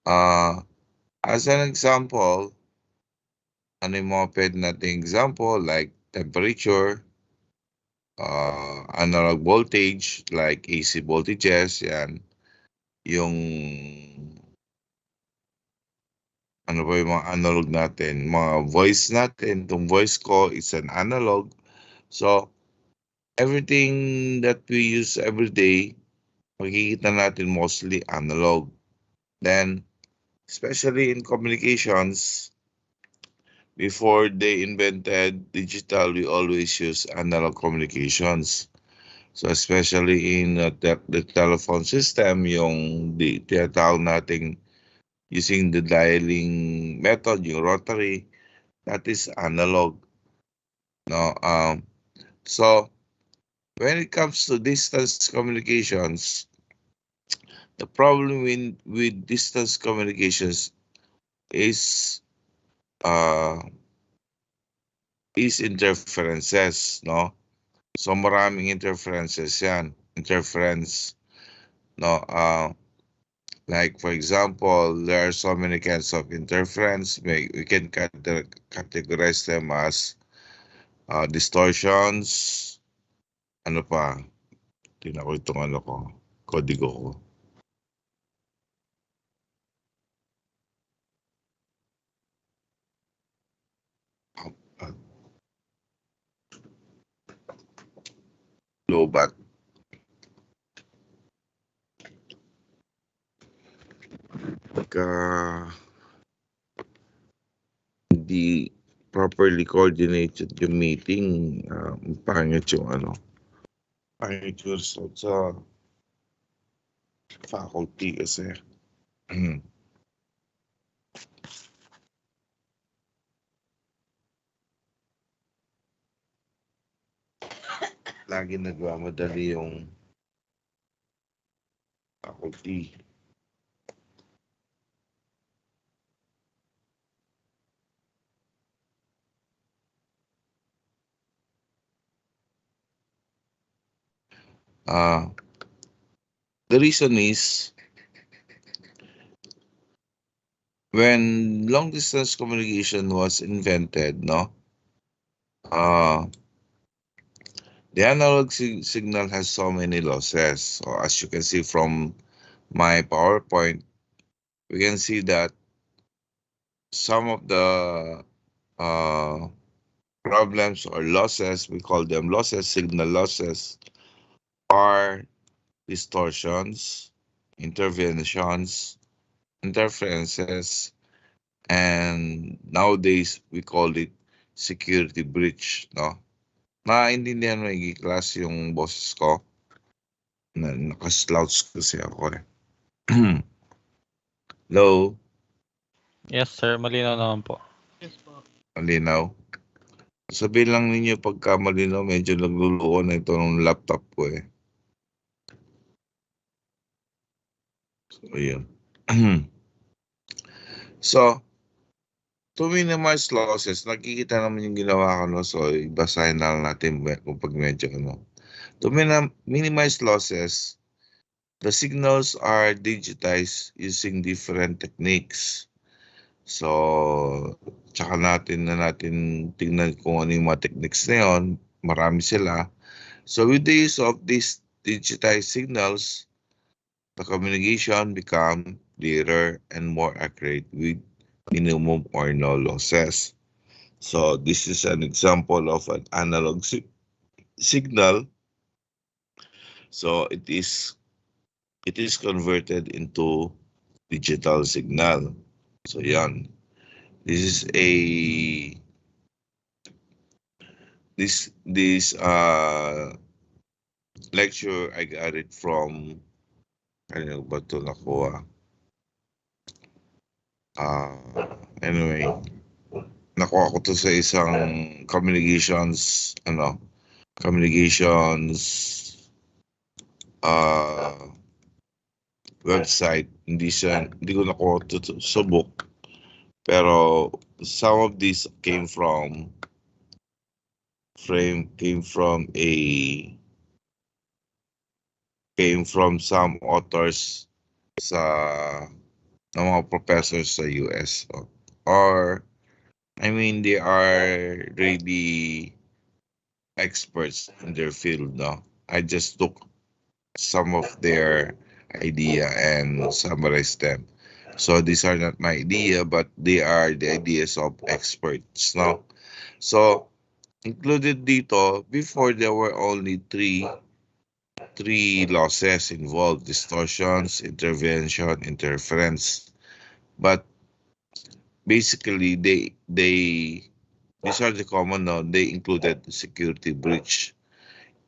As an example, ano yung mga pwede nating example like temperature, analog voltage like AC voltages, yan. Yung ano ba yung mga analog natin, mga voice natin, itong voice ko is an analog. So, everything that we use every day, makikita natin mostly analog. Then, especially in communications, before they invented digital, we always use analog communications. So, especially in the telephone system, yung tinatawag nating using the dialing method, yung rotary, that is analog. No, so when it comes to distance communications, the problem with distance communications is uh interferences, no? So maraming interferences yan. Interference, no? Like for example, there are so many kinds of interference. We can categorize them as distortions. Ano pa? Tingnan ko itong ano ko, kodigo ko. Lobat. Pagka hindi properly coordinated yung meeting, pangit yung ano, pangit yung result sa faculty kasi. Lagi nagmamadali yung faculty. The reason is when long distance communication was invented, no? The analog signal has so many losses. So as you can see from my PowerPoint, we can see that some of the problems or losses, we call them losses, signal losses, are distortions, interventions, interferences, and nowadays we call it security breach, no? Naintindihan mo yung class yung boses ko? Naka-slouch kasi ako eh. Hello? Yes, sir. Malinaw naman po. Malinaw? Sabihin lang ninyo pagka malinaw, medyo nagluluko na ito ng laptop ko eh. So, yun. So, to minimize losses, nakikita naman yung ginawa ko, no? So, ibasahin na lang natin kung pag medyo ano. To minimize losses, the signals are digitized using different techniques. So, tsaka natin tingnan kung ano yung mga techniques na yun. Marami sila. So, with the use of these digitized signals, the communication become clearer and more accurate with minimum or no losses. So this is an example of an analog signal. So it is converted into digital signal. So yan. This is this lecture I got it from ano ba ito nakuha? Anyway, nakuha ko to sa isang communications website. Hindi ko nakuha to sa book. Pero some of these came from some authors sa ng mga professors sa US. Or, I mean, they are really experts in their field, no? I just took some of their idea and summarized them. So these are not my idea, but they are the ideas of experts, no? So, included dito, before there were only three losses involved: distortions, intervention, interference. But basically, these are the common now. They included security breach.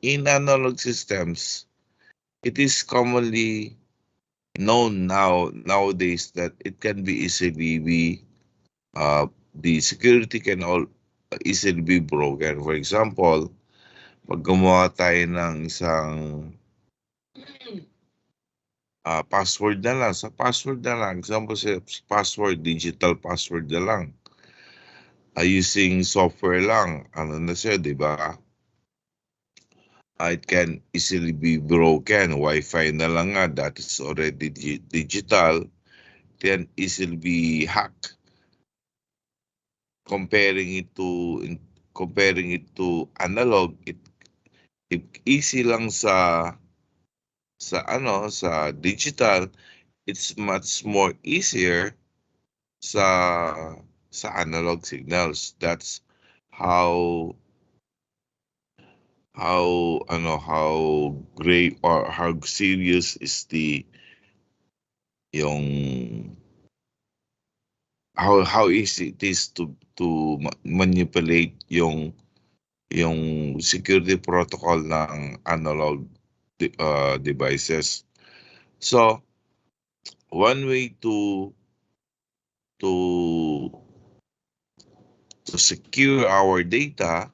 In analog systems, it is commonly known nowadays that it can be easily be the security can all easily be broken. For example, pag gumawa tayo ng isang password na lang, sa password na lang, example sa password, digital password na lang, using software lang, ano na siya, di ba? It can easily be broken. Wi-Fi na lang nga, that is already digital, can easily be hacked. Comparing it to analog, it easy lang sa digital, it's much more easier sa analog signals. That's how how great or how serious is yung how easy it is to manipulate yung security protocol ng analog devices. So one way to secure our data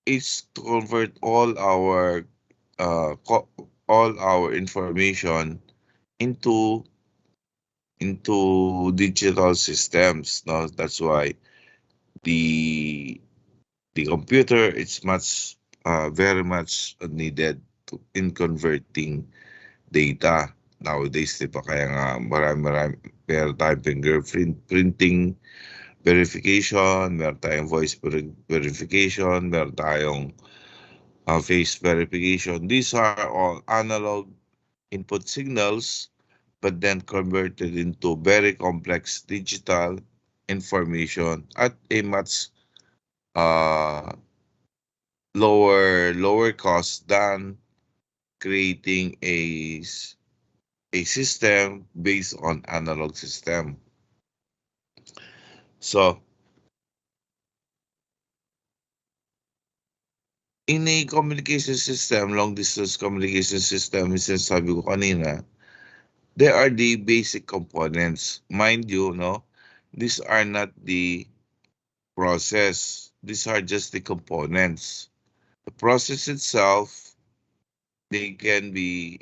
is to convert all our information into digital systems. No, that's why the computer is much very much needed in converting data nowadays, di ba? Kaya nga marami meron tayong printing verification, meron tayong voice verification, meron tayong face verification. These are all analog input signals, but then converted into very complex digital information at a much uh, lower cost than creating a system based on analog system. So, in a communication system, long distance communication system, sabi ko kanina, there are the basic components. Mind you, no, these are not the process. These are just the components. The process itself, they can be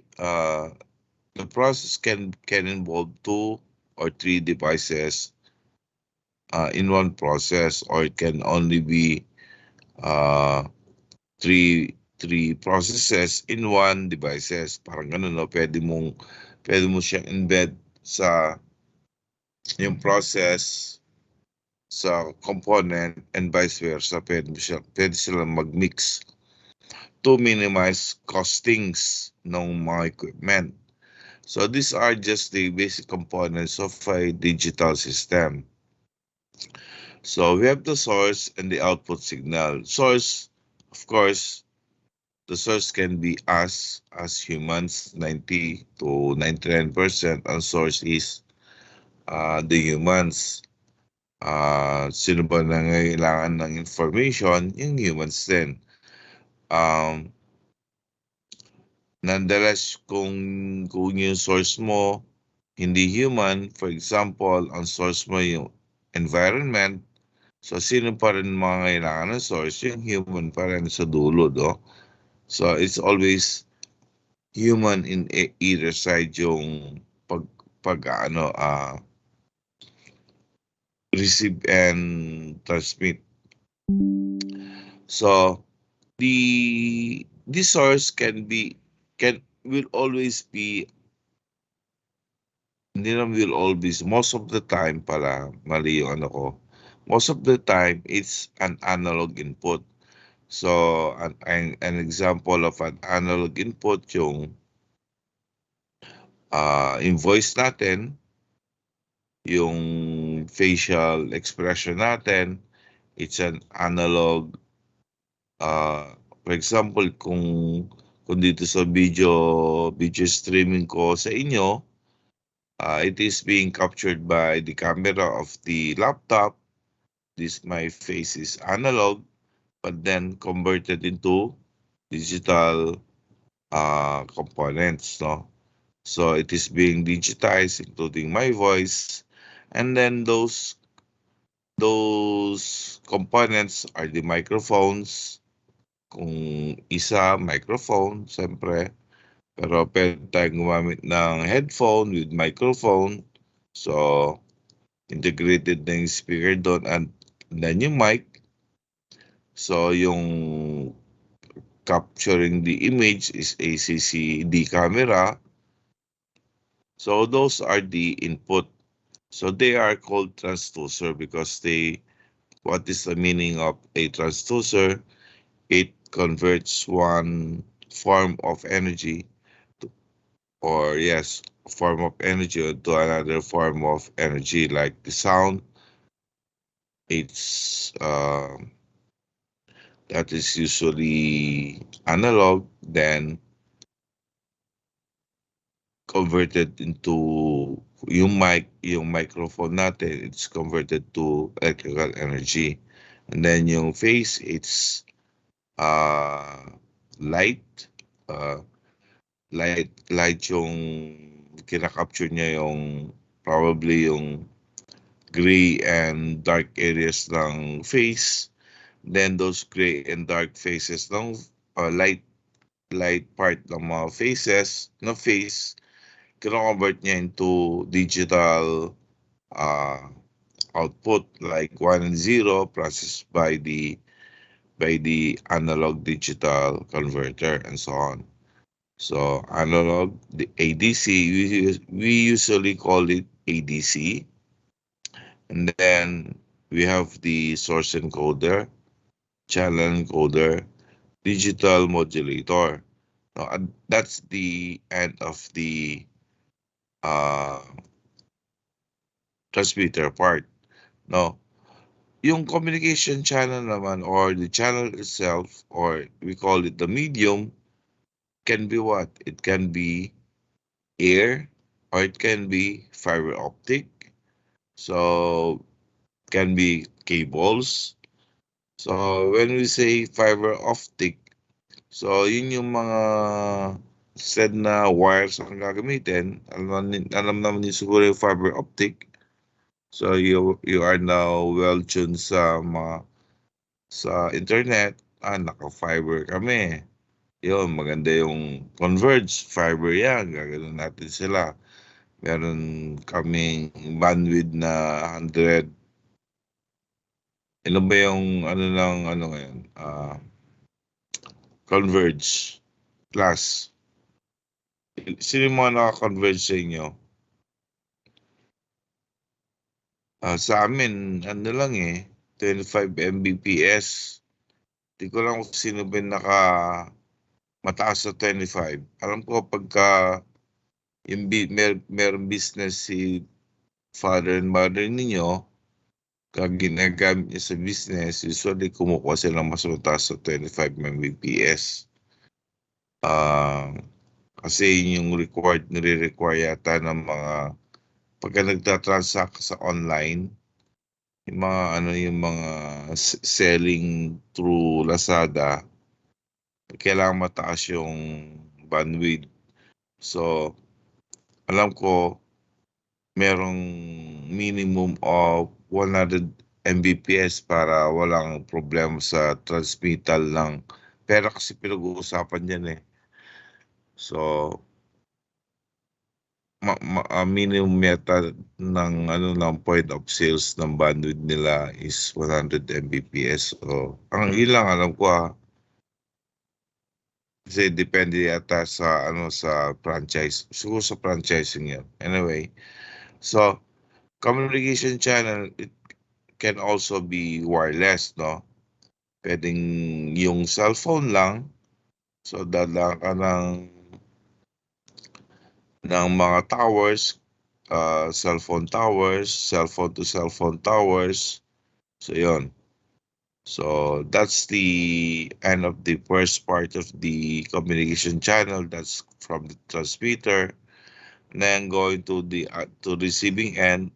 the process can involve two or three devices in one process, or it can only be uh, three processes in one devices. Parang ganun, no? Pwede mo siyang embed sa yung process sa component and vice versa. Pwede silang mag-mix to minimize costings ng mga equipment. So these are just the basic components of a digital system. So we have the source and the output signal. Source, of course, the source can be us as humans, 90 to 99%. Ang source is the humans. Sino ba nangailangan ng information? Yung humans din. Nonetheless, kung yung source mo hindi human, for example, ang source mo yung environment, so sino pa rin mga kailangan ng source? Yung human pa rin sa dulo, do? So it's always human in either side yung receive and transmit. So the source will always be hindi naman will always, most of the time pala, mali yung ano ko. Most of the time, it's an analog input. So, an example of an analog input, yung voice natin, yung facial expression natin, it's an analog. For example, kung dito sa video streaming ko sa inyo, it is being captured by the camera of the laptop. My face is analog, but then converted into digital components, no? So it is being digitized, including my voice, and then those components are the microphones. Kung isa, microphone, siyempre. Pero pwede tayong gumamit ng headphone with microphone. So, integrated na yung speaker doon and then yung mic. So, yung capturing the image is a CCD camera. So, those are the input. So, they are called transducer because what is the meaning of a transducer? It converts one form of energy form of energy to another form of energy, like the sound. It's that is usually analog, then converted into yung microphone natin, it's converted to electrical energy. And then yung phase, it's light. Uh, light yung kinakapture niya, yung probably yung gray and dark areas ng face. Then those gray and dark faces ng light part ng mga faces na face, kino-convert niya into digital output like 1 and 0 processed by the analog digital converter and so on. So analog, the ADC, we usually call it ADC. And then we have the source encoder, channel encoder, digital modulator. Now, that's the end of the uh, transmitter part. No, yung communication channel naman, or the channel itself, or we call it the medium, can be what? It can be air, or it can be fiber optic. So, can be cables. So, when we say fiber optic, so yun yung mga said na wires ang gagamitin. Alam naman niyo siguro yung fiber optic. So, you are now well tuned sa internet. Naka-fiber kami. Yun, maganda yung converge fiber yan. Gagawin natin sila. Meron kaming bandwidth na 100. Ano ba yung ngayon? Converge class. Sino yung mga naka-converge sa inyo? Sa amin, lang 25 Mbps. Di ko lang kung sino ba mataas sa 25. Alam ko pagka yung meron business si father and mother ninyo, ginagamit niya sa business, usually kumukuha sila ng mas mataas sa 25 Mbps. Kasi yung nire-require yata ng mga pagka nagta-transact sa online, yung mga selling through Lazada, kailangan mataas yung bandwidth. So, alam ko merong minimum of 100 Mbps para walang problema sa transmittal ng pera, kasi pinag-uusapan yan So, minimum meta ng point of sales ng bandwidth nila is 100 Mbps. So, ilang alam ko kasi depende yata sa sa franchise. Siguro sa franchising yan. Anyway, So, communication channel, it can also be wireless, no? Pwedeng yung cellphone lang. So, dadaan ka ng mga towers, cellphone to cellphone towers. So, yon. So, that's the end of the first part of the communication channel. That's from the transmitter. Then going to the to receiving end,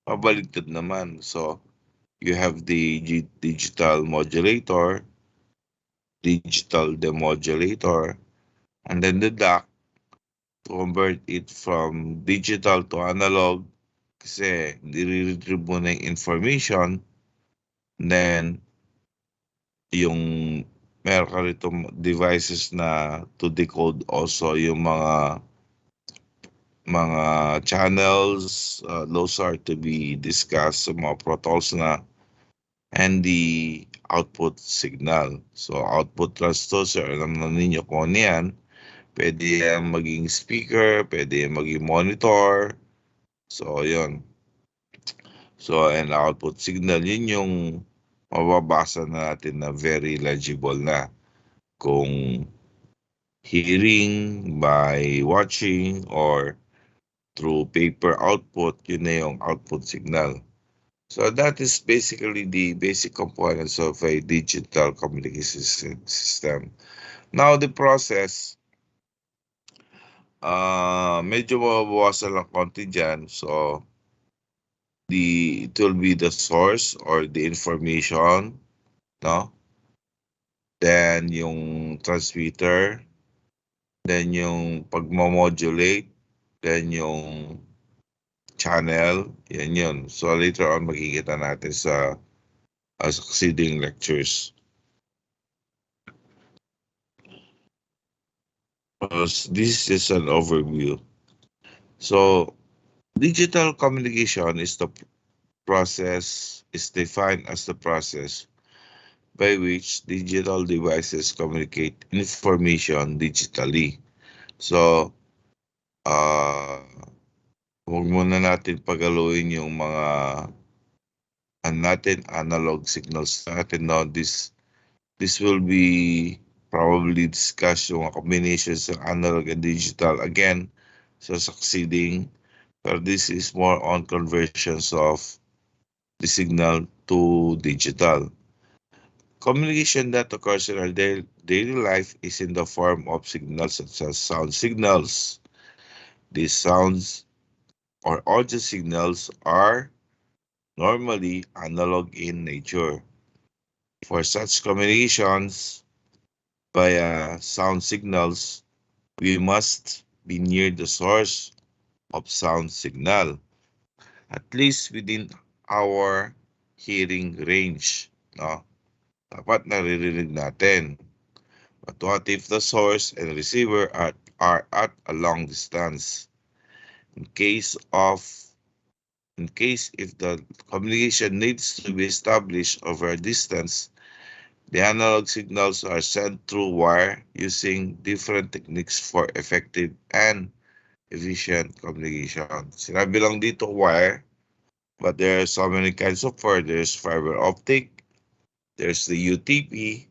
pabaliktad naman. So, you have the digital modulator, digital demodulator, and then the DAC to convert it from digital to analog kasi nire-retrieve mo na yung information. Then, yung meron ka rito devices na to decode also yung mga channels. Those are to be discussed sa mga protocols na and the output signal. So, output transducer, alam na ninyo kung ano yan. Pwede yan maging speaker, pwede yan maging monitor. So, yun. So, and output signal, yun yung mababasa na natin na very legible na. Kung hearing, by watching, or through paper output, yun na yung output signal. So that is basically the basic components of a digital communication system. Now the process, medyo mababawasan lang konti dyan. So it will be the source or the information, no? Then yung transmitter, then yung pagmamodulate, then yung channel, yan yun. So later on makikita natin sa succeeding lectures. This is an overview. So digital communication is defined as the process by which digital devices communicate information digitally. So, huwag muna natin pagaluin yung mga analog signals natin. No? This will be probably discussed yung combinations of analog and digital again sa succeeding. But this is more on conversions of the signal to digital. Communication that occurs in our daily life is in the form of signals such as sound signals. These sounds or audio signals are normally analog in nature. For such communications via sound signals, we must be near the source of sound signal, at least within our hearing range. No? Dapat naririnig natin. But what if the source and receiver are at a long distance? In case if the communication needs to be established over a distance, the analog signals are sent through wire using different techniques for effective and efficient communication. Sinabi lang dito wire, but there are so many kinds of wire. There's fiber optic, there's the UTP,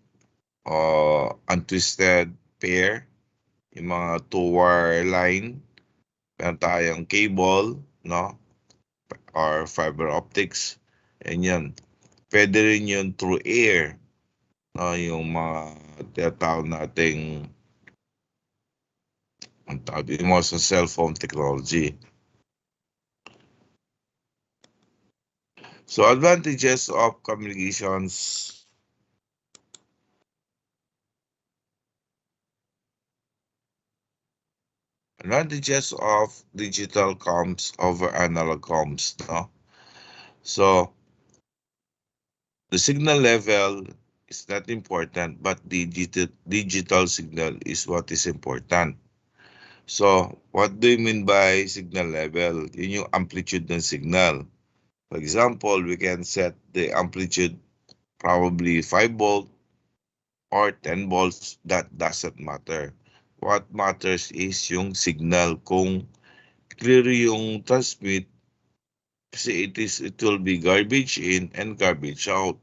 untwisted pair, yung mga two-wire line, meron tayong cable, no? Or fiber optics. And yan. Pwede rin yun through air, no? Yung mga tinatawag nating ang tawag mo sa cellphone technology. So advantages of communications. Advantages of digital comms over analog comms, no? So the signal level is not important, but the digital signal is what is important. So, what do you mean by signal level? Yun yung amplitude ng signal. For example, we can set the amplitude probably 5 volt or 10 volts. That doesn't matter. What matters is yung signal, kung clear yung transmit kasi it will be garbage in and garbage out.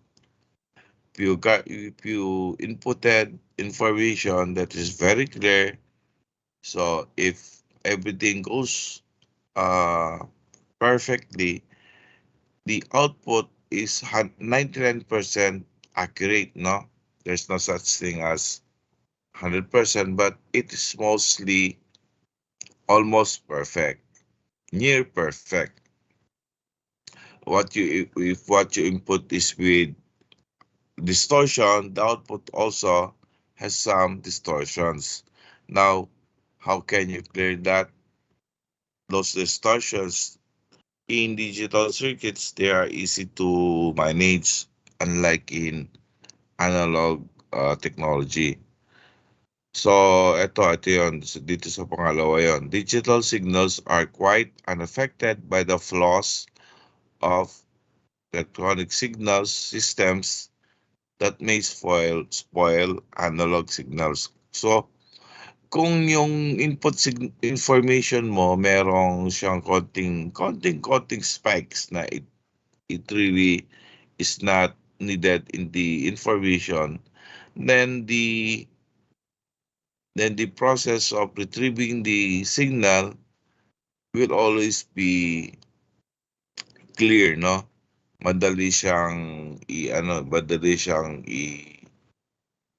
If you inputted information that is very clear, so if everything goes perfectly, the output is 99% accurate, no? There's no such thing as 100%, but it is mostly almost perfect, near perfect. If what you input is with distortion, the output also has some distortions. Now, how can you clear that? Those distortions in digital circuits, they are easy to manage, unlike in analog technology. So, ito yun. Dito sa pangalawa yun. Digital signals are quite unaffected by the flaws of electronic signals systems that may spoil analog signals. So, kung yung information mo, merong siyang konting spikes na it really is not needed in the information, then the process of retrieving the signal will always be clear, no? Madali siyang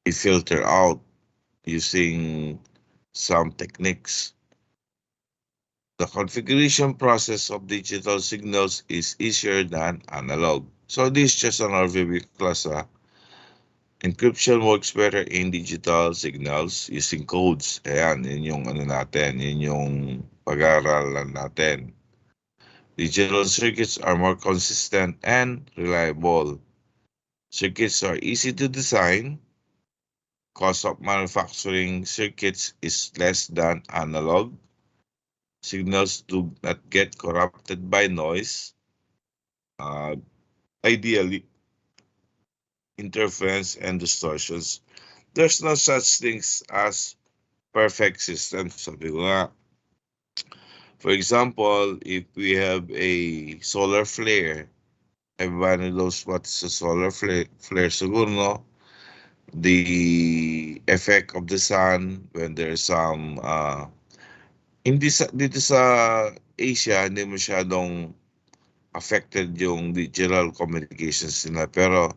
i-filter out using some techniques. The configuration process of digital signals is easier than analog. So this is just an overview class. Encryption works better in digital signals using codes. Ayan, yun yung natin, yun yung pag-aaralan natin. Digital circuits are more consistent and reliable. Circuits are easy to design. Cost of manufacturing circuits is less than analog. Signals do not get corrupted by noise. Uh, Ideally, interference and distortions. There's no such things as perfect systems. Sabi ko nga. For example, if we have a solar flare, everybody knows what's a solar flare siguro, no? The effect of the sun when there's some dito sa Asia, hindi masyadong affected yung digital communications nila. Pero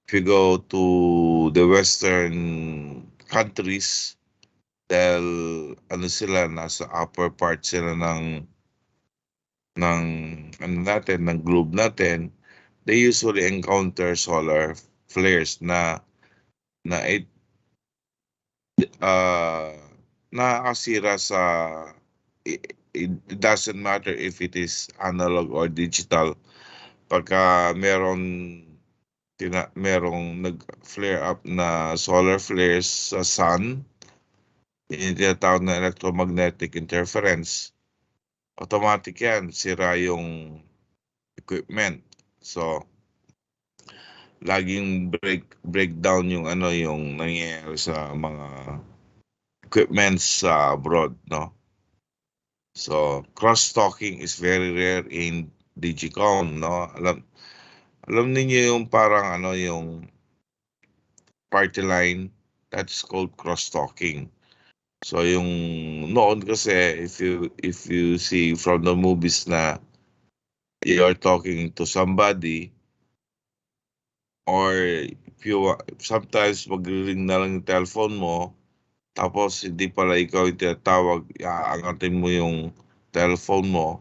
if you go to the Western countries, dahil sila, nasa upper part sila ng ng globe natin, they usually encounter solar flares na uh, nakakasira sa it doesn't matter if it is analog or digital. Pagka merong nag-flare up na solar flares sa sun, yung tinatawag na electromagnetic interference, automatic yan, sira yung equipment. So, laging breakdown yung yung nangyayari sa mga equipments sa abroad, no? So, cross-talking is very rare in Digicom, no? Alam niyo yung parang yung party line, that's called cross-talking. So, yung noon kasi, if you see from the movies na you're talking to somebody, or sometimes magre-ring na lang yung telephone mo, tapos hindi pala ikaw yung tinatawag, aangatin mo yung telephone mo,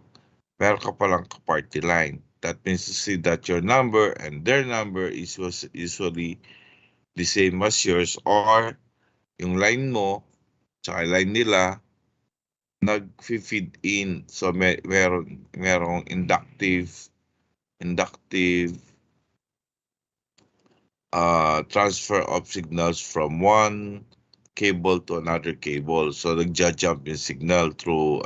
meron ka palang ka-party line. That means to see that your number and their number was usually the same as yours, or yung line mo tsaka line nila nag-feed in. So merong inductive transfer of signals from one cable to another cable. So nagja-jump yung signal through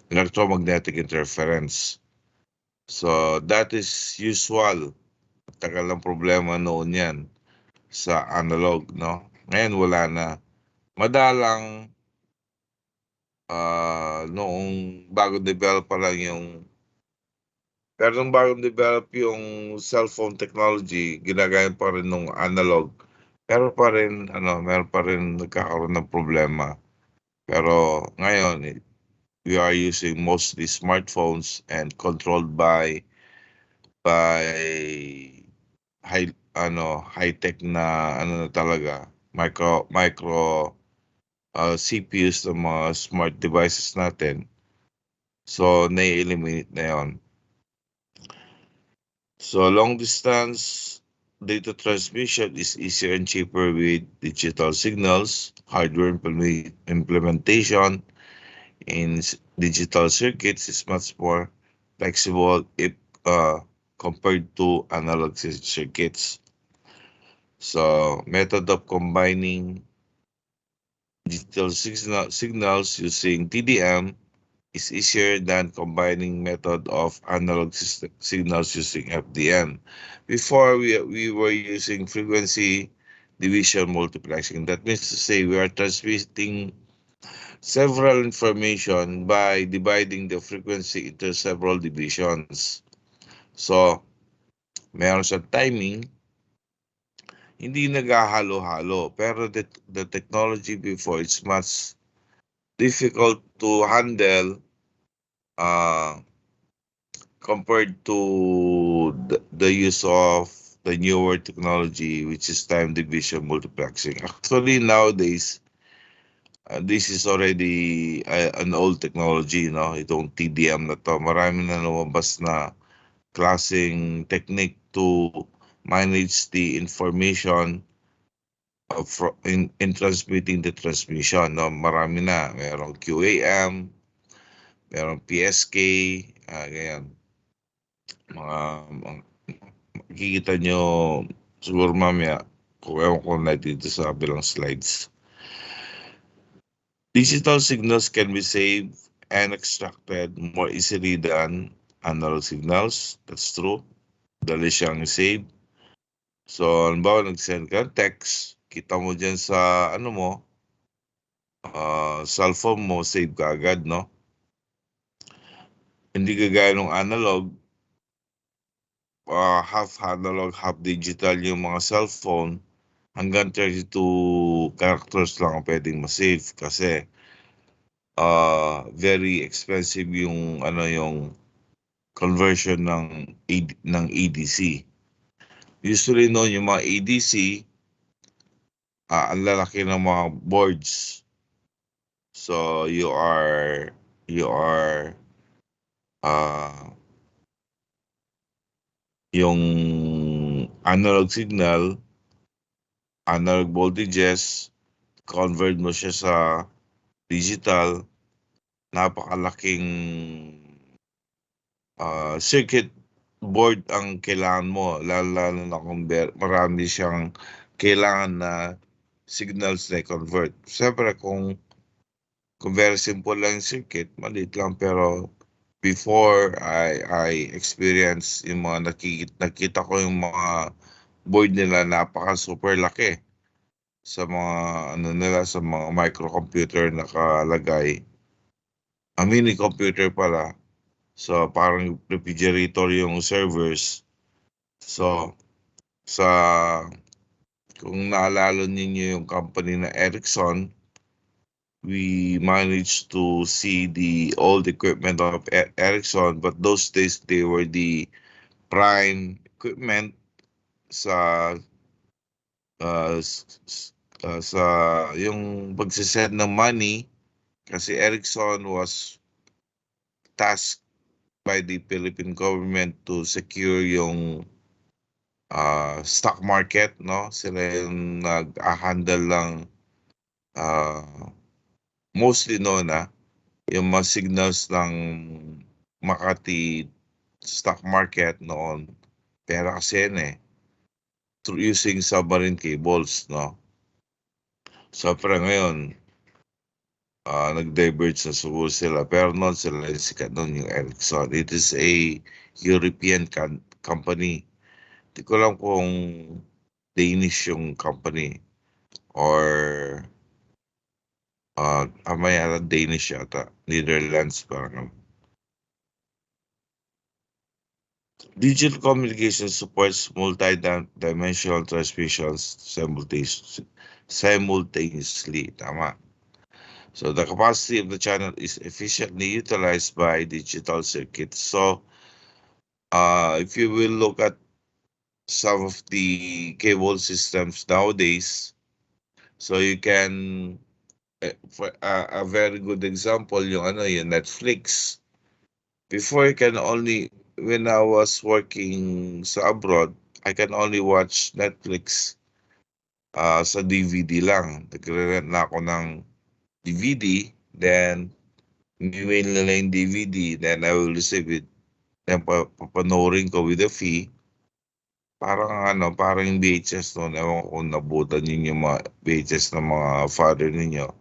electromagnetic interference. So that is usual. Tagal ng problema noon yan sa analog, no? Ngayon wala na. madalang noong bago develop pa lang yung pero nung bagong develop yung cellphone technology, ginagaya pa rin nung analog. Pero pa rin, meron pa rin nagkakaroon ng problema. Pero ngayon, we are using mostly smartphones and controlled by high tech na na talaga micro CPUs ng mga smart devices natin. So na-eliminate na 'yon. So long distance data transmission is easier and cheaper with digital signals. Hardware implementation in digital circuits is much more flexible if uh, compared to analog circuits. So method of combining digital signals using TDM is easier than combining method of analog signals using FDM. Before we were using frequency division multiplexing. That means to say we are transmitting several information by dividing the frequency into several divisions. So, meron sa timing, hindi naghahalo-halo. Pero the technology before, it's much difficult to handle uh, compared to the use of the newer technology, which is time division multiplexing. Actually, nowadays, this is already an old technology, no? Itong TDM na to. Marami na lumabas na klaseng technique to manage the information in transmitting the transmission, no? Marami na. Merong QAM, merong PSK, ganyan. Makikita nyo siguro mamaya kung ewan ko na dito sa bilang slides. Digital signals can be saved and extracted more easily than analog signals. That's true. Dali siyang save. So, halimbawa, nag-send ka text, kita mo dyan sa, cellphone mo, save ka agad, no? Hindi kagaya ng analog, half analog, half digital yung mga cellphone, hanggang 32 characters lang ang pwedeng ma-save kasi very expensive yung yung conversion ng ADC. Usually noon yung mga ADC, ang lalaki ng mga boards. So you are yung analog signal, analog voltages, convert mo siya sa digital, napakalaking circuit board ang kailangan mo, lalo na kung marami siyang kailangan na signals na i-convert. Siyempre kung very simple lang yung circuit, maliit lang, pero before I experience yung mga nakita ko yung mga board nila, napaka super laki sa mga nila sa mga microcomputer nakalagay. Ang mini computer pala. So parang refrigerator yung servers. So kung naalala ninyo yung company na Ericsson, we managed to see the old equipment of Ericsson, but those days they were the prime equipment sa sa yung pagsisend ng money, kasi Ericsson was tasked by the Philippine government to secure yung stock market, no? Sila yung nag-handle lang mostly noon yung mga signals ng Makati stock market noon. Pera kasi yan through using submarine cables, no? So, pero ngayon, nag-diverge na siguro sila. Pero noon sila yung sikat noon, yung Ericsson. It is a European company. Hindi ko lang kung Danish yung company or May Danish yata, Netherlands parang. Digital communication supports multi-dimensional transmissions simultaneously. Tama. So the capacity of the channel is efficiently utilized by digital circuits. So if you will look at some of the cable systems nowadays, so you can, for a very good example, yung Netflix. Before, you can only, when I was working sa abroad, I can only watch Netflix sa DVD lang. Nagre-rent na ako ng DVD, then email nila yung DVD, then I will receive it. Then papanoorin ko with a fee. Parang yung VHS noon. Ewan ko kung nabutan yun yung mga VHS ng mga father ninyo.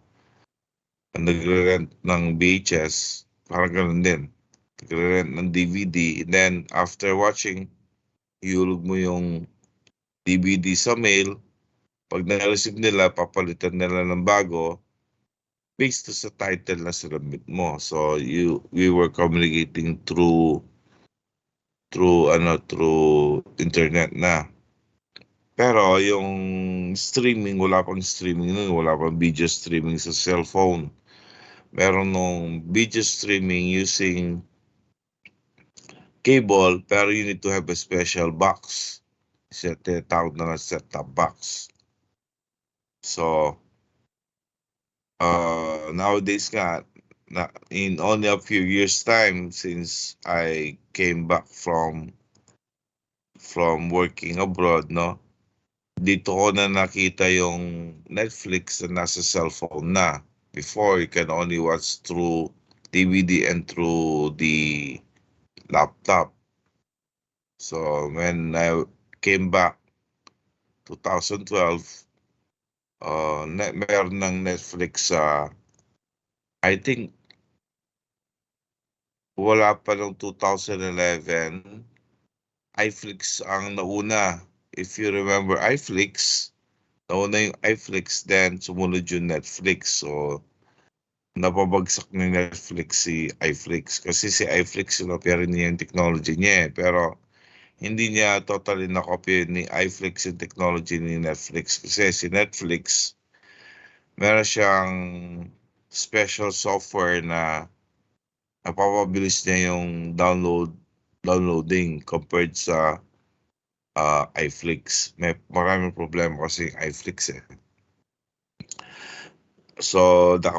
Ang nagre-rent ng VHS, parang ganun din. Nagre-rent ng DVD. Then, after watching, ihulog mo yung DVD sa mail. Pag na-receive nila, papalitan nila ng bago based sa title na sinabit mo. So, we were communicating through internet na. Pero yung streaming, wala pang streaming nun, wala pang video streaming sa cellphone. Meron nung video streaming using cable, pero you need to have a special box. Tawag na ng set-top box. So, nowadays nga, in only a few years time since I came back from working abroad, no? Dito ko na nakita yung Netflix na nasa cellphone na. Before, you can only watch through DVD and through the laptop. So, when I came back 2012, meron ng Netflix sa, I think, wala pa ng 2011, iFlix ang nauna. If you remember iFlix, nauna yung iFlix, then sumunod yung Netflix. So, napabagsak ng Netflix si iFlix. Kasi si iFlix, sinopya rin niya yung technology niya eh. Pero, hindi niya totally nakopya ni iFlix yung technology ni Netflix. Kasi si Netflix, meron siyang special software na napapabilis niya yung downloading compared sa iFlix. May maraming problema kasi yung iFlix eh. So the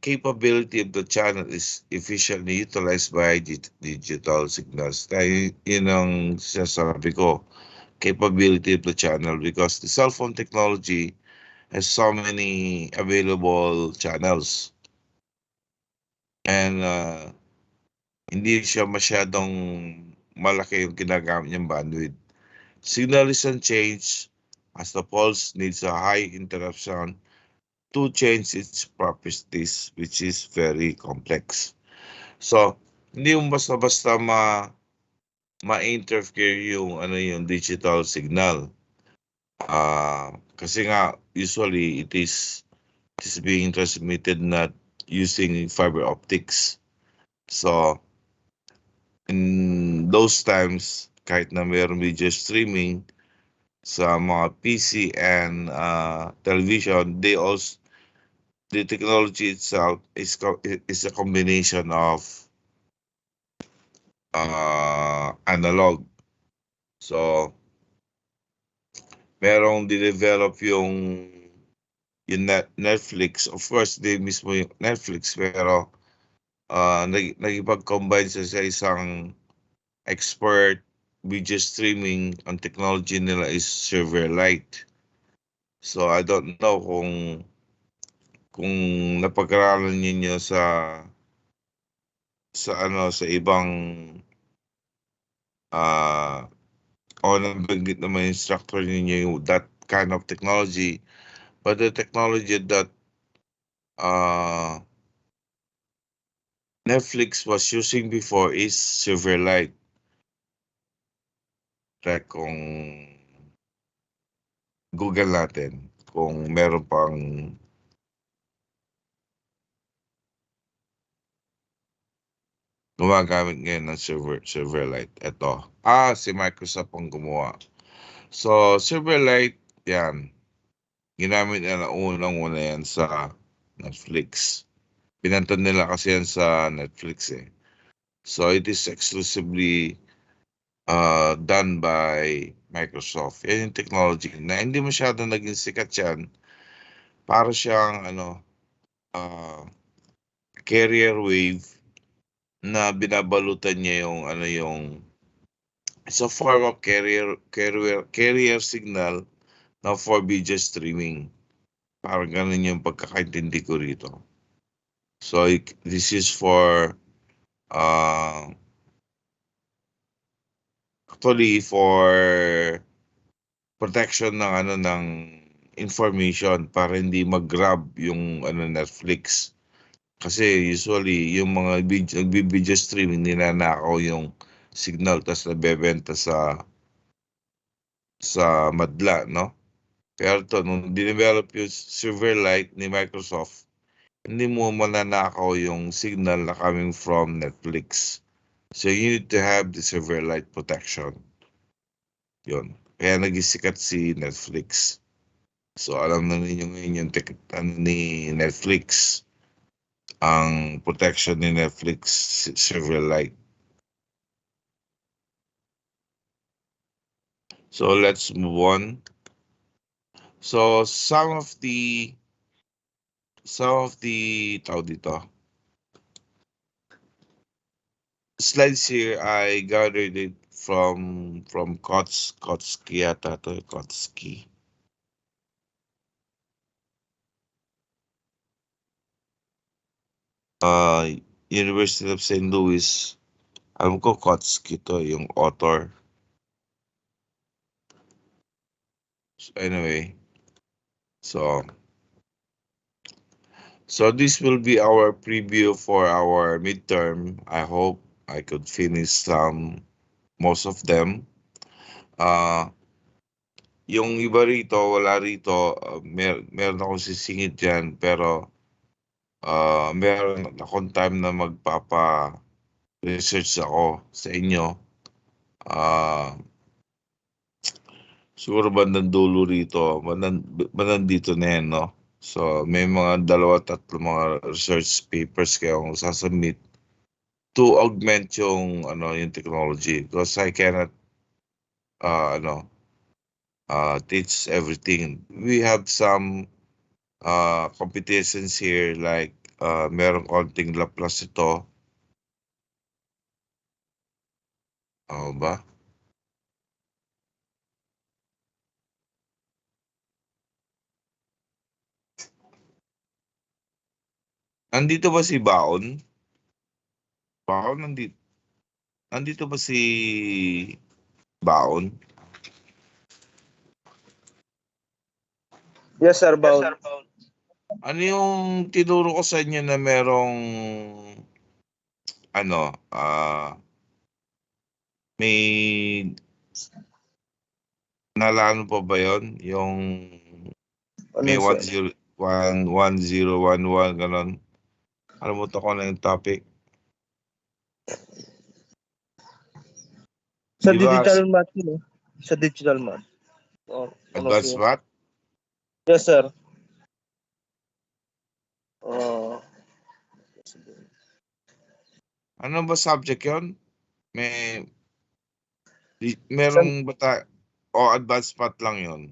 capability of the channel is efficiently utilized by digital signals. Kaya yun ang sinasabi ko, capability of the channel, because the cell phone technology has so many available channels. And hindi siya masyadong malaki yung ginagamit niyang bandwidth. Signal is unchanged as the pulse needs a high interruption to change its properties, which is very complex. So, hindi mo basta-basta ma-interfere yung yung digital signal. Kasi nga usually it is being transmitted not using fiber optics. So, in those times, kahit na mayroong video streaming sa mga PC and television, the technology itself is a combination of analog. So, merong dinevelop yung Netflix. Of course, di mismo yung Netflix, pero nagipag-combine sa isang expert video streaming. Ang technology nila is Silverlight. So, I don't know kung napag-aralan niyo sa ibang o nabanggit naman yung instructor ninyo yung that kind of technology, but the technology that Netflix was using before is Silverlight. Like kung Google natin, kung meron pang gumagamit ngayon ng Silverlight. Ito. Si Microsoft ang gumawa. So, Silverlight, yan. Ginamit nila unang-una yan sa Netflix. Pinantun nila kasi yan sa Netflix eh. So, it is exclusively done by Microsoft. Yan yung technology na hindi masyado naging sikat yan. Para siyang carrier wave na binabalutan niya yung it's a form of carrier signal na for video streaming. Parang ganun yung pagkakaintindi ko rito. So this is for actually for protection ng information para hindi mag-grab yung Netflix. Kasi usually yung mga video streaming ninanakaw yung signal tapos nabebenta sa madla, no? Pero to, nung dinevelop yung Silverlight ni Microsoft, hindi mo mananakaw yung signal na coming from Netflix. So you need to have the Silverlight protection. Yun. Kaya nagisikat si Netflix. So alam na ninyo ngayon yung ni Netflix. Ang protection ni Netflix Silverlight. So let's move on. So some of the tawag dito slides here I gathered it from Kotsky yata to Kotsky. University of St. Louis. Alam ko Kotsky to yung author. So anyway, so this will be our preview for our midterm. I hope I could finish most of them. Yung iba rito, wala rito. Meron akong sisingit dyan, pero meron akong time na magpapa-research ako sa inyo. Siguro bandang dulo rito, bandang dito na yan, no? So, may mga 2-3 mga research papers kayo akong sasubmit to augment yung technology because I cannot teach everything. We have some competitions here like merong konting Laplace ito. Ano ba? Nandito ba si Baon? Baon, nandito ba si Baon? Yes, sir, Baon. Ano yung tinuro ko sa inyo na merong may nalano pa ba yun? Yung may 1011 ganon. Kalimutan ko na yung topic. Sa Diba, digital math yun, sa digital math. advanced math? Yes, sir. Ano ba subject yun? Merong bata o advanced math lang yun?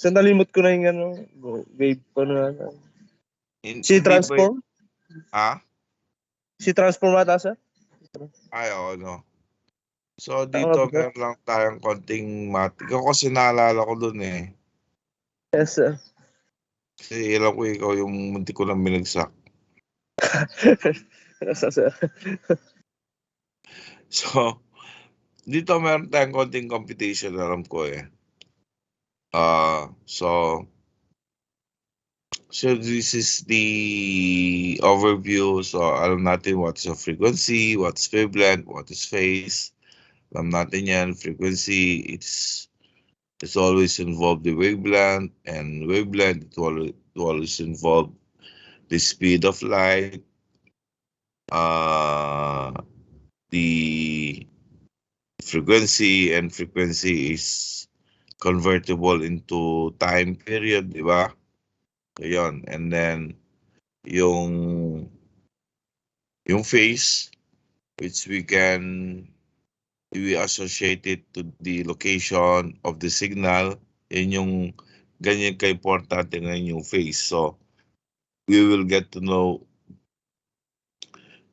Sa nalimot ko na yung wave ko na. Si transform? Si transform ata, sir? Ay, oo, no. So, dito meron lang tayong konting math. Ikaw kasi naalala ko dun eh. Yes, sir. Kasi ilang ko ikaw yung munti ko lang binagsak. Yes, sir. So, dito meron tayong konting competition, alam ko eh. So this is the overview. So, alam natin what's a frequency, what's wavelength, what is phase. Alam natin yan, frequency, it's always involved the wavelength, and wavelength, it always involved the speed of light. the frequency, and frequency is convertible into time period, di ba? So, yun. And then, yung phase, which we associate it to the location of the signal. Yun yung ganyan ka-importante ngayon yung phase. So, we will get to know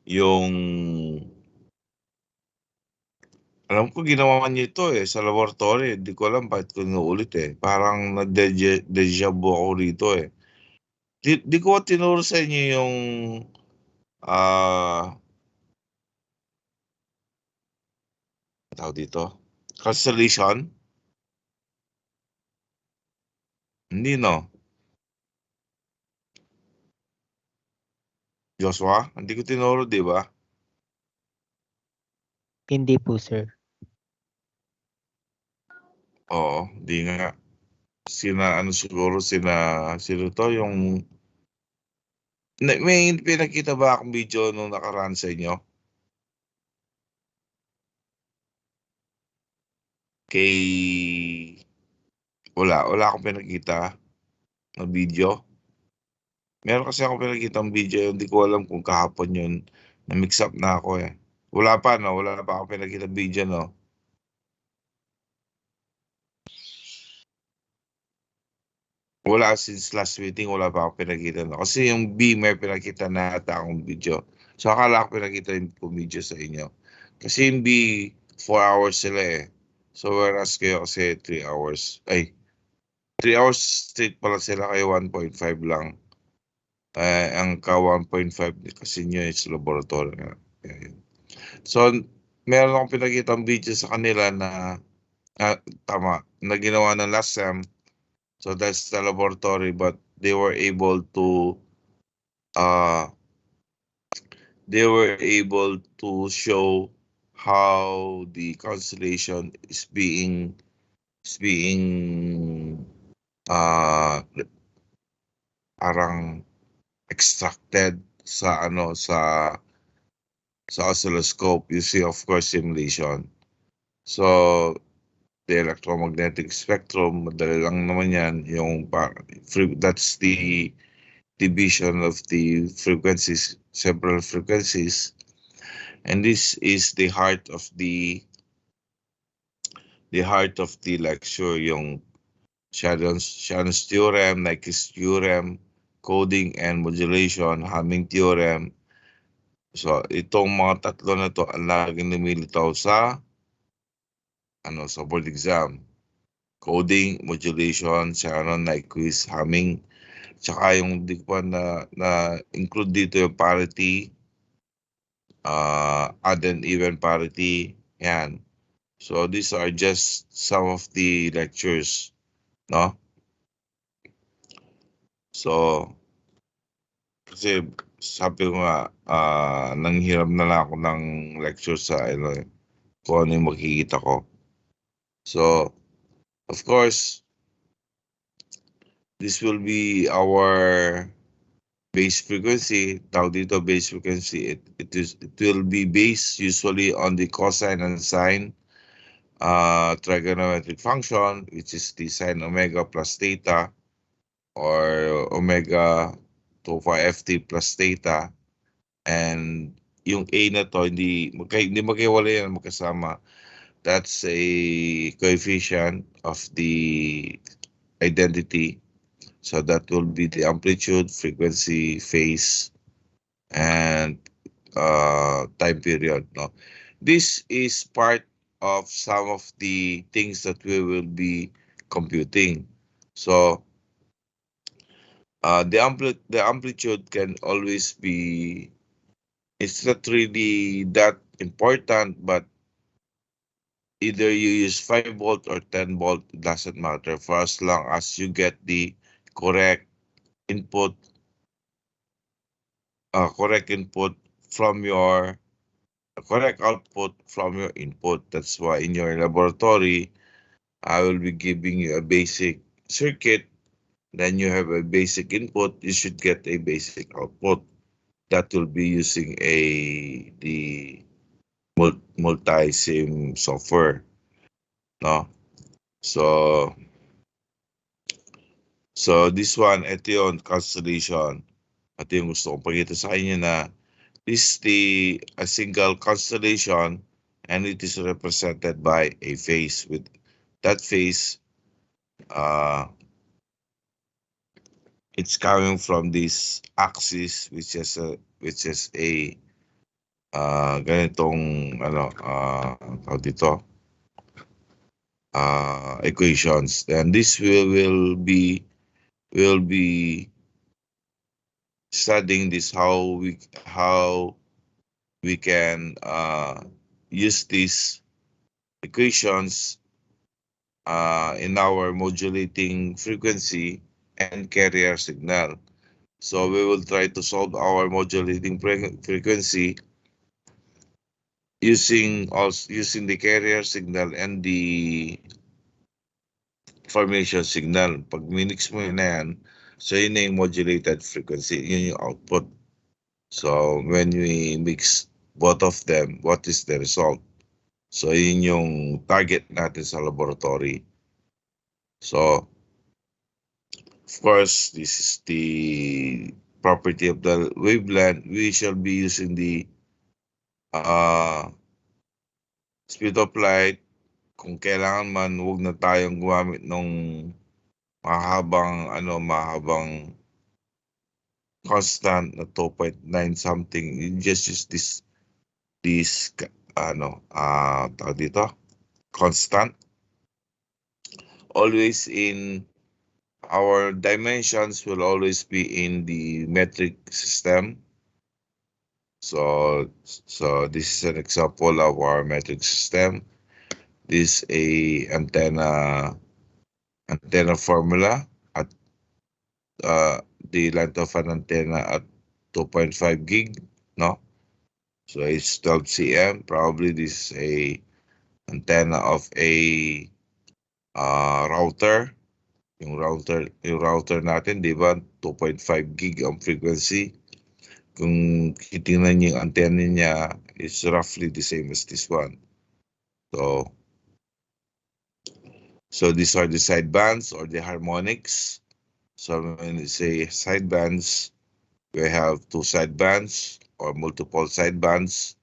yung alam ko ginawa niyo ito sa laboratory. Hindi ko alam bakit ko inuulit Parang na-deja vu ako rito Di ko tinuro sa inyo yung tawag dito? Constellation? Hindi no. Joshua? Hindi ko tinuro, di ba? Hindi po, sir. Oo, di nga. Sino to yung may pinakita ba akong video nung nakaraan sa inyo? Wala akong pinakita na video. Meron kasi akong pinakita ng video, hindi ko alam kung kahapon yun. Na-mix up na ako Wala pa akong pinakita video no. Wala since last meeting, wala pa akong pinakita no. Kasi yung B may pinakita na ata akong video. So akala ko pinakita yung video sa inyo. Kasi yung B 4 hours sila So whereas kayo kasi 3 hours. 3 hours straight pala sila, kayo 1.5 lang. Ang ka 1.5 kasi nyo is laboratory nga. So, meron akong pinakitang video sa kanila na tama, na ginawa ng last sem. So that's the laboratory, but they were able to show how the constellation is being parang extracted sa oscilloscope using, of course, simulation. So the electromagnetic spectrum, madali lang naman yan, that's the division of the frequencies, several frequencies, and this is the heart of the lecture, yung Shannon's theorem, Nyquist theorem, coding and modulation, Hamming theorem. So itong mga tatlo na to ang laging lumilitaw sa board exam. Coding, modulation, Shannon, Nyquist, Hamming, tsaka yung di ko pa na include dito yung parity, odd and even parity, yan. So these are just some of the lectures, no? So kasi sabi ko nga, nanghiram na lang ako ng lecture sa kung ano yung makikita ko. So, of course, this will be our base frequency. Tawag dito base frequency. It will be based usually on the cosine and sine trigonometric function, which is the sine omega plus theta, or omega 2 ft plus theta. And yung A na to, hindi maghiwalay yan, magkasama. That's a coefficient of the identity. So that will be the amplitude, frequency, phase, and time period. No, this is part of some of the things that we will be computing. So the amplitude can always be. It's not really that important, but either you use 5 volt or 10 volt, it doesn't matter, for as long as you get the correct input from your correct output from your input. That's why in your laboratory, I will be giving you a basic circuit. Then you have a basic input. You should get a basic output. that will be using the multi-sim software, no? So this one, ito yung constellation. Ito yung gusto kong pakita sa inyo na this is a single constellation and it is represented by a face. With that face, it's coming from this axis which is a ganitong tawag dito, equations. And this will be studying this how we can use these equations in our modulating frequency and carrier signal. So we will try to solve our modulating frequency using the carrier signal and the formation signal. Pag minix mo na yan, so yun na yung modulated frequency, yun yung output. So when we mix both of them, what is the result? So yun yung target natin sa laboratory. So of course, this is the property of the wavelength. We shall be using the speed of light. Kung kailangan man, huwag na tayong gumamit ng mahabang constant na 2.9 something. You just use this tawag dito, constant. Always in our dimensions will always be in the metric system. So this is an example of our metric system. This is a antenna formula at the length of an antenna at 2.5 gig, no? So it's 12 cm. Probably this is a antenna of a router. Yung router natin, di ba? 2.5 gig ang frequency. Kung titingnan niyo yung antenna niya, it's roughly the same as this one. So these are the sidebands or the harmonics. So when you say sidebands, we have two sidebands or multiple sidebands.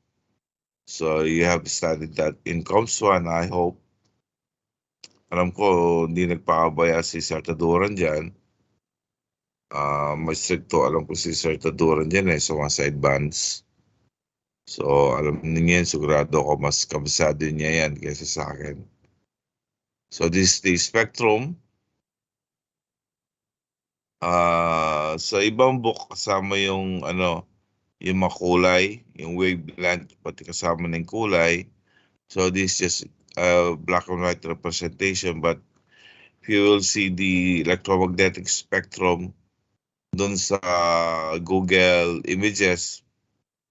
So you have studied that in COMS 1, I hope. Alam ko, hindi nagpakabaya si Sir Taduran dyan. Mas stricto, alam ko si Sir Taduran dyan sa mga sidebands. So alam niyo yan, sigurado ako mas kabisado niya yan kaysa sa akin. So this is the spectrum. Sa ibang book kasama yung yung makulay, yung wavelength, pati kasama ng kulay. So this is just black and white representation, but if you will see the electromagnetic spectrum dun sa Google Images,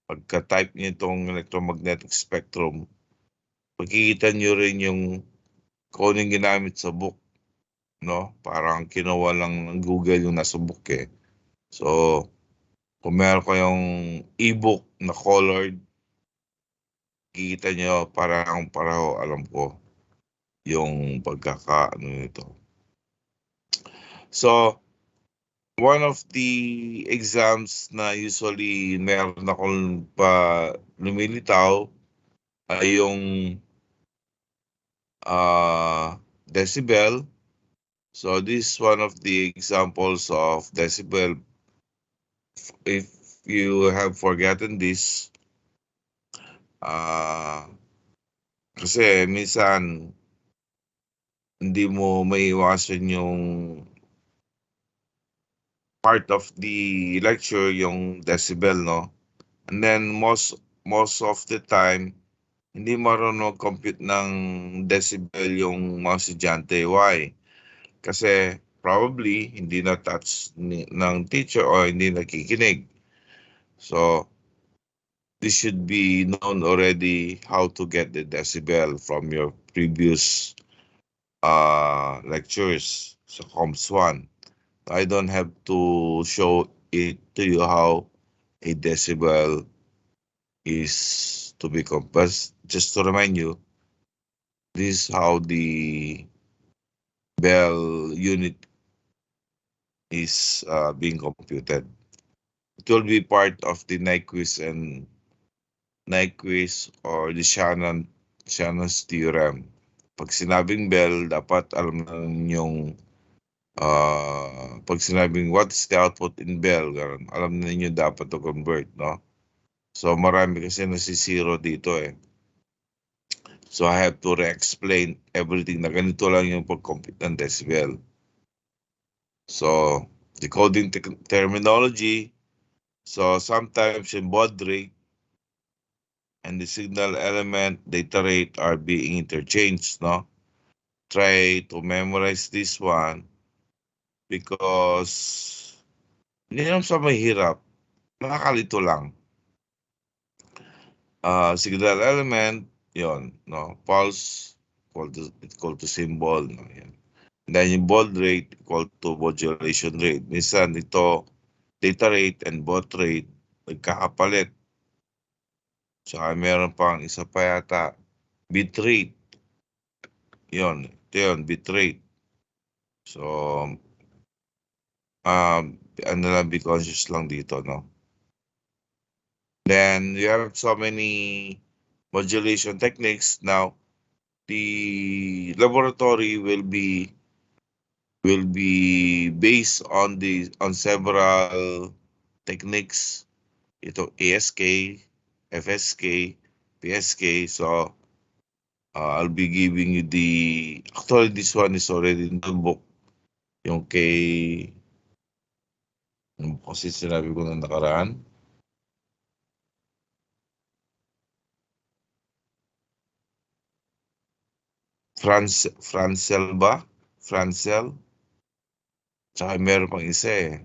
pagka-type niyo itong electromagnetic spectrum, makikita niyo rin yung kung anong ginamit sa book, no? Parang kinuha lang ng Google yung nasa book eh. So, kung meron kayong e-book na colored, kikita nyo parang pareho, alam ko, yung nito. So, one of the exams na usually meron akong pa lumilitaw ay yung decibel. So this is one of the examples of decibel. If you have forgotten this, kasi minsan hindi mo maiwasan yung part of the lecture, yung decibel, no? And then most of the time, hindi marunong compute ng decibel yung mga estudyante. Why? Kasi probably hindi na-touch ng teacher o hindi nakikinig. So, this should be known already how to get the decibel from your previous lectures sa COMS 1. I don't have to show it to you how a decibel is to be compassed. Just to remind you, this is how the bell unit is being computed. It will be part of the Nyquist or the Shannon's theorem. Pag sinabing bell, dapat alam na ninyong pag sinabing what is the output in bell, ganun, alam na ninyo dapat to convert, no? So marami kasi nasisiro dito eh. So I have to re-explain everything na ganito lang yung pag-compute ng decibel. So decoding terminology. So sometimes yung baud rate and the signal element data rate are being interchanged, no? Try to memorize this one because hindi naman sa mahirap, nakakalito lang. Signal element, yon, no? Pulse equal to symbol, no? Yan. Then yung baud rate equal to modulation rate. Minsan ito, data rate and baud rate, nagkakapalit. Tsaka meron pang isa pa yata, bit rate. Yun, ito yun, bit rate. So, ano lang, be conscious lang dito, no? Then, you have so many modulation techniques. Now, the laboratory will be based on several techniques. Ito ASK, FSK, PSK. So I'll be giving you actually this one is already in the book. Yung kasi sinabi ko na nakaraan. Francel ba? Francel? Tsaka meron pang isa eh.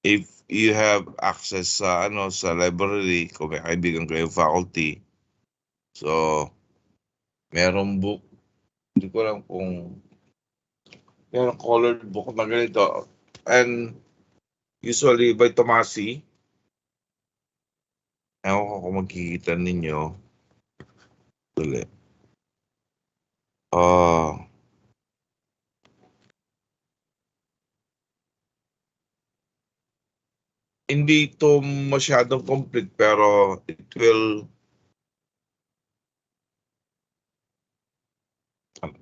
If you have access sa library, kung may kaibigan kayo faculty, so merong book, hindi ko lang kung merong colored book na ganito, and usually by Tomasi. Ewan ko kung magkikita ninyo. Dali. Hindi ito masyadong complete pero it will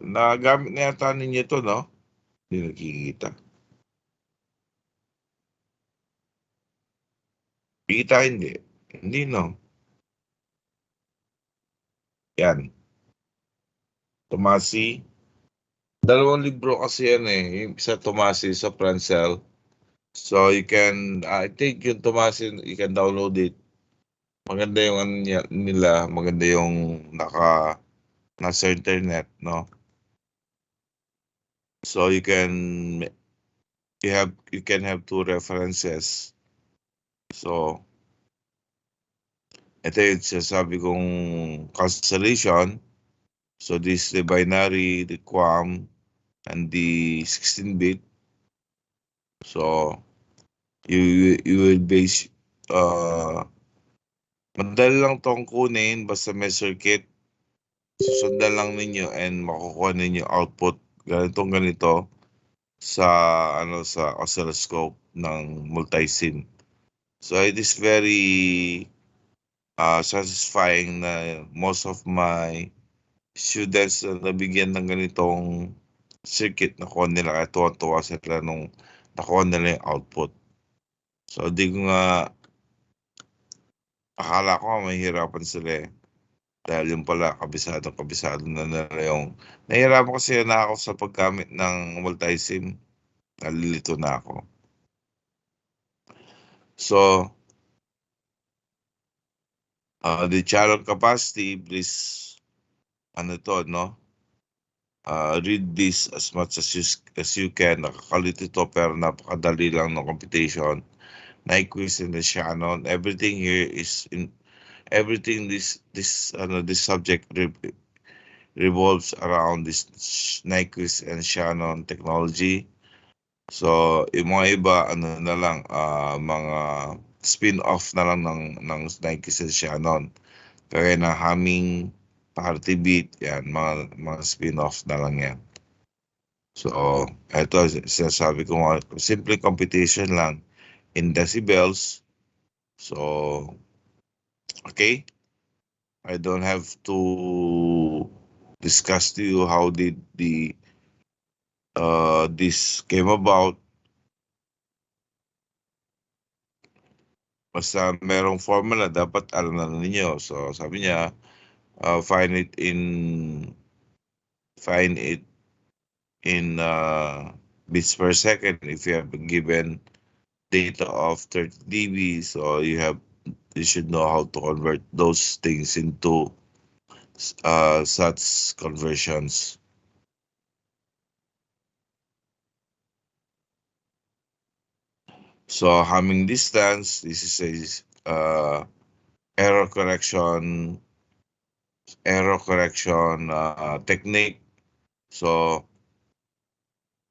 nagamit na yata ninyo ito, no? Hindi nakikita. Kita hindi. Hindi, no? Yan. Tomasi. Dalawang libro kasi yan eh. Yung isa Tomasi, sa Francel. So you can, I think yung Tomasi, you can download it. Maganda yung nila, maganda yung nasa internet, no? So you can have two references. So ito yung sabi kong cancellation. So this the binary, the QAM, and the 16-bit. So you will base madali lang tong kunin basta may circuit. Susundan lang ninyo and makukuha ninyo output ganito sa sa oscilloscope ng multi-sim. So it is very satisfying na most of my students na nabigyan ng ganitong circuit, nakuha nila, kaya tuwa-tuwa sila nung nakuha nila yung output. So di ko nga, akala ko mahihirapan sila eh. Dahil yung pala, kabisado na nila yung, nahihirapan kasi na ako sa paggamit ng multi-sim. Nalilito na ako. So, the channel capacity, please, read this as much as you can. Nakakalito ito pero napakadali lang ng computation. Nyquist and the Shannon, everything here is everything this subject revolves around this Nyquist and Shannon technology. So, yung mga iba, ano na lang, mga spin-off na lang ng Nike Shannon. Kaya na humming, party beat, yan, mga spin-off na lang yan. So, eto, sinasabi ko nga, simple competition lang in decibels. So, okay, I don't have to discuss to you how did this came about. Basta merong formula, dapat alam na ninyo. So, sabi niya, find it in bits per second if you have given data of 30 dB. So, you should know how to convert those things into such conversions. So, humming distance, this is a error correction technique. So,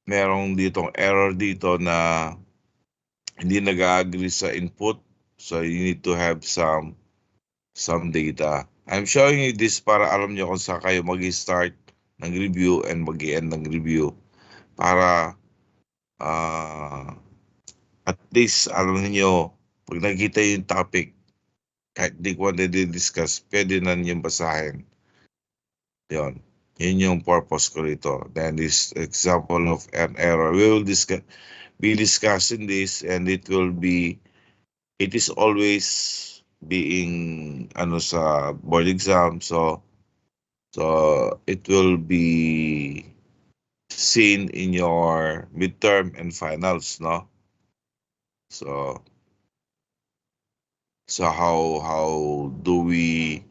merong ditong error dito na hindi nag-agree sa input. So, you need to have some data. I'm showing you this para alam nyo kung saan kayo mag-start ng review and mag-end ng review. Para at least alam niyo pag nakita yung topic, kahit di ko na discuss, pwede na ninyong basahin. Yun yung purpose ko rito. Then this example of an error, we will be discussing this, and it is always being sa board exam, so it will be seen in your midterm and finals, no? So how do we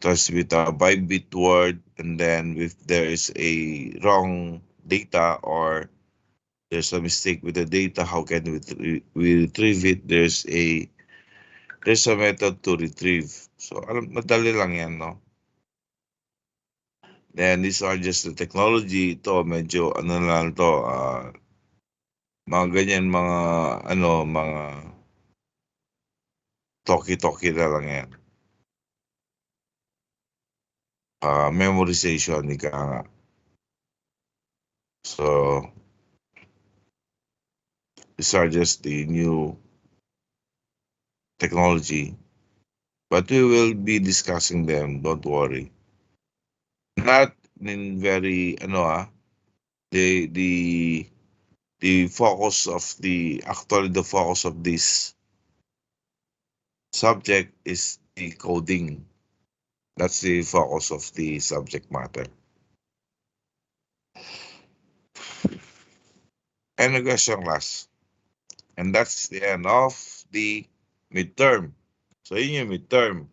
transmit a byte word, and then if there is a wrong data or there's a mistake with the data, how can we retrieve it? There's a method to retrieve. So madali lang yan, no? Then these are just the technology. Ito medyo lang to, mga ganyan, mga talkie na lang yan. Memorization, ika nga. So, these are just the new technology, but we will be discussing them, don't worry. Not in very, the focus of the focus of this subject is the coding. That's the focus of the subject matter. Any question, class? And that's the end of the midterm. So yun yung midterm.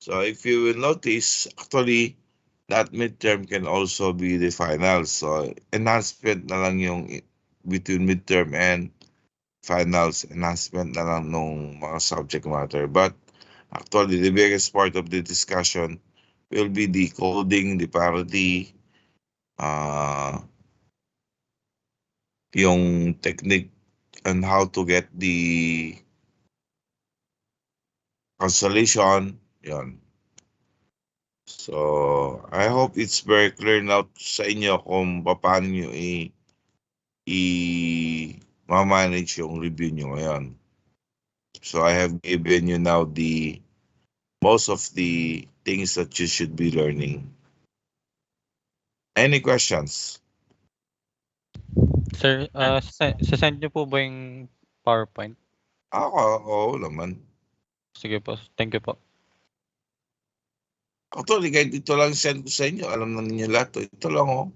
So if you will notice, actually, that midterm can also be the finals. So enhancement na lang yung between midterm and finals. Enhancement na lang nung mga subject matter. But actually, the biggest part of the discussion will be the coding, the parity, yung technique and how to get the cancellation. Yun. So, I hope it's very clear now sa inyo kung paano nyo ma-manage yung review nyo ngayon. So, I have given you now most of the things that you should be learning. Any questions? Sir, sasend niyo po ba yung PowerPoint? Oo naman. Sige po. Thank you po. Actually, kahit ito lang send ko sa inyo, alam na ninyo lahat. Ito lang, oh.